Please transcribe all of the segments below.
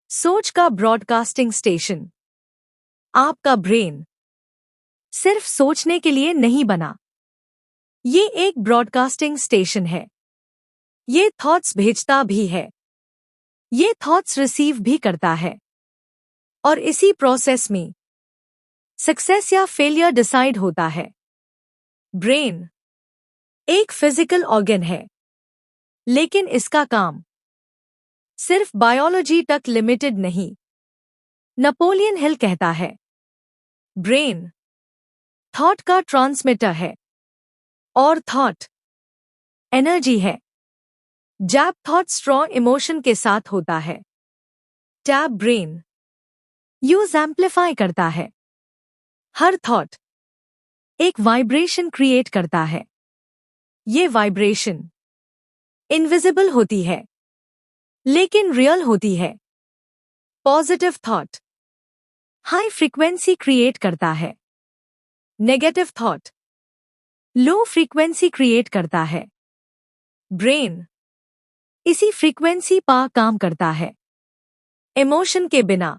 सोच का broadcasting station. आपका ब्रेन सिर्फ सोचने के लिए नहीं बना। ये एक ब्रॉडकास्टिंग स्टेशन है। ये थॉट्स भेजता भी है, ये थॉट्स रिसीव भी करता है, और इसी प्रोसेस में सक्सेस या फेलियर डिसाइड होता है। ब्रेन एक फिजिकल ऑर्गन है, लेकिन इसका काम सिर्फ बायोलॉजी तक लिमिटेड नहीं। नेपोलियन हिल कहता है, ब्रेन थॉट का ट्रांसमीटर है और थॉट एनर्जी है। जब थॉट स्ट्रॉन्ग इमोशन के साथ होता है, टैब ब्रेन यूज एम्पलीफाई करता है। हर थॉट एक वाइब्रेशन क्रिएट करता है। ये वाइब्रेशन इनविजिबल होती है, लेकिन रियल होती है। Positive thought high frequency create करता है। Negative thought low frequency create करता है। ब्रेन इसी फ्रीक्वेंसी पर काम करता है। इमोशन के बिना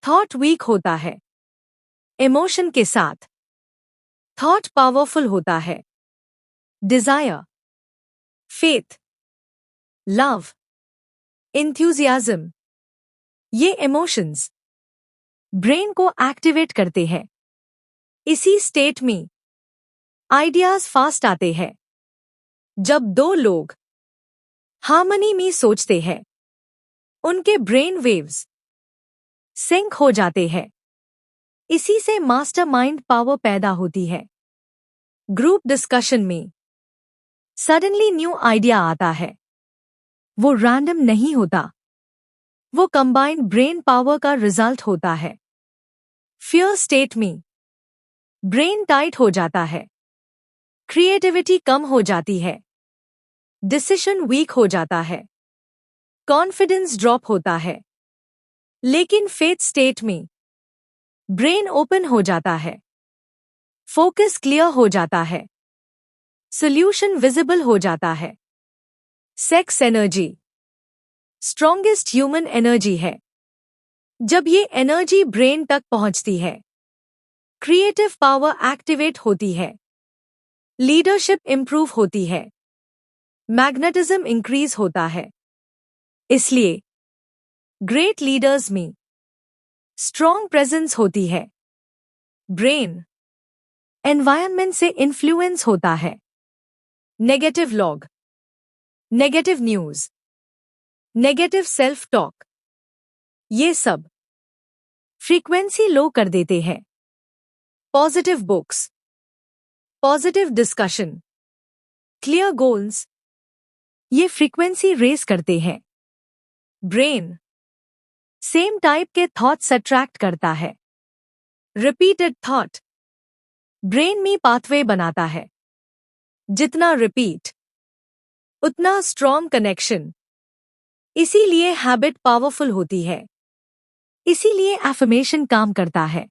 थॉट वीक होता है, इमोशन के साथ थॉट पावरफुल होता है। डिजायर, फेथ, लव, इंथ्यूजियाज्म, ये इमोशंस ब्रेन को एक्टिवेट करते हैं। इसी स्टेट में आइडियाज फास्ट आते हैं। जब दो लोग हार्मनी में सोचते हैं, उनके ब्रेन वेव्स सिंक हो जाते हैं। इसी से मास्टरमाइंड पावर पैदा होती है। ग्रुप डिस्कशन में सडनली न्यू आइडिया आता है। वो रैंडम नहीं होता, वो कंबाइंड ब्रेन पावर का रिजल्ट होता है। फियर स्टेट में ब्रेन टाइट हो जाता है, क्रिएटिविटी कम हो जाती है, डिसीजन वीक हो जाता है, कॉन्फिडेंस ड्रॉप होता है। लेकिन फेथ स्टेट में ब्रेन ओपन हो जाता है, फोकस क्लियर हो जाता है, सॉल्यूशन विजिबल हो जाता है। Sex energy strongest human energy है। जब ये एनर्जी ब्रेन तक पहुंचती है, क्रिएटिव पावर एक्टिवेट होती है, लीडरशिप इंप्रूव होती है, मैग्नेटिज्म इंक्रीज होता है। इसलिए ग्रेट लीडर्स में स्ट्रॉन्ग प्रेजेंस होती है। ब्रेन एनवायरनमेंट से इन्फ्लुएंस होता है। Negative log, negative news, negative self talk, ये सब फ्रीक्वेंसी लो कर देते हैं। Positive books, positive discussion, clear goals, ये फ्रीक्वेंसी रेस करते हैं। ब्रेन सेम टाइप के थॉट्स अट्रैक्ट करता है। रिपीटेड थॉट ब्रेन में पाथवे बनाता है। जितना रिपीट, उतना स्ट्रॉन्ग कनेक्शन। इसीलिए हैबिट पावरफुल होती है। इसीलिए एफर्मेशन काम करता है।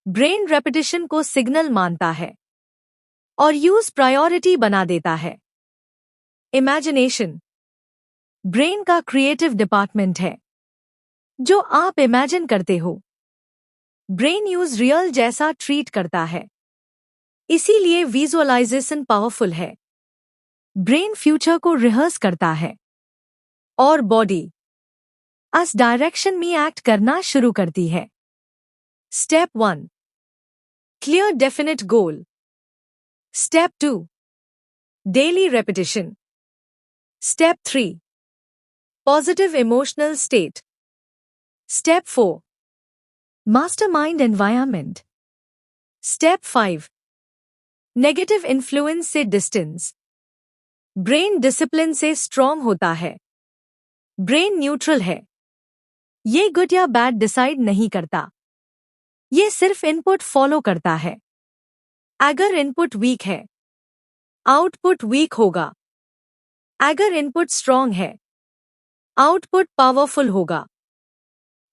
ब्रेन रेपिटेशन को सिग्नल मानता है और यूज प्रायोरिटी बना देता है। इमेजिनेशन ब्रेन का क्रिएटिव डिपार्टमेंट है। जो आप इमेजिन करते हो, ब्रेन यूज रियल जैसा ट्रीट करता है। इसीलिए विजुअलाइजेशन पावरफुल है। ब्रेन फ्यूचर को रिहर्स करता है और बॉडी उस डायरेक्शन में एक्ट करना शुरू करती है। Step 1 clear definite goal. Step 2 daily repetition. Step 3 positive emotional state. Step 4 mastermind environment. Step 5 negative influence से डिस्टेंस। ब्रेन डिसिप्लिन से स्ट्रॉन्ग होता है। ब्रेन न्यूट्रल है। ये गुड या बैड डिसाइड नहीं करता, ये सिर्फ इनपुट फॉलो करता है। अगर इनपुट वीक है, आउटपुट वीक होगा। अगर इनपुट स्ट्रॉन्ग है, आउटपुट पावरफुल होगा।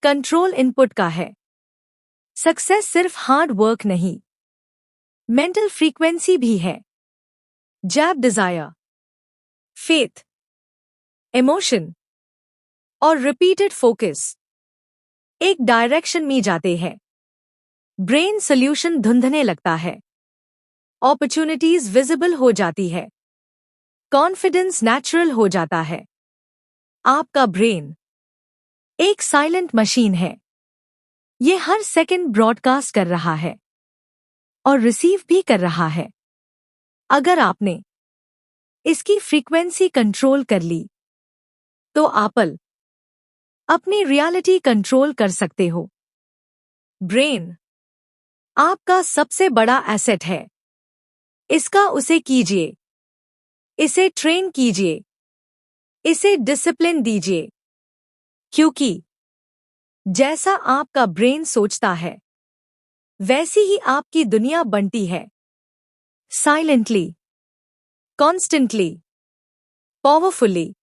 कंट्रोल इनपुट का है। सक्सेस सिर्फ हार्ड वर्क नहीं, मेंटल फ्रीक्वेंसी भी है। जब डिजायर, फेथ, इमोशन और रिपीटेड फोकस एक डायरेक्शन में जाते हैं। ब्रेन सोल्यूशन ढूंढने लगता है, अपॉर्चुनिटीज विजिबल हो जाती है, कॉन्फिडेंस नेचुरल हो जाता है। आपका ब्रेन एक साइलेंट मशीन है। ये हर सेकंड ब्रॉडकास्ट कर रहा है और रिसीव भी कर रहा है। अगर आपने इसकी फ्रीक्वेंसी कंट्रोल कर ली तो आप अपनी रियलिटी कंट्रोल कर सकते हो। ब्रेन आपका सबसे बड़ा एसेट है। इसका उसे कीजिए, इसे ट्रेन कीजिए, इसे डिसिप्लिन दीजिए, क्योंकि जैसा आपका ब्रेन सोचता है वैसी ही आपकी दुनिया बनती है। Silently, constantly, powerfully.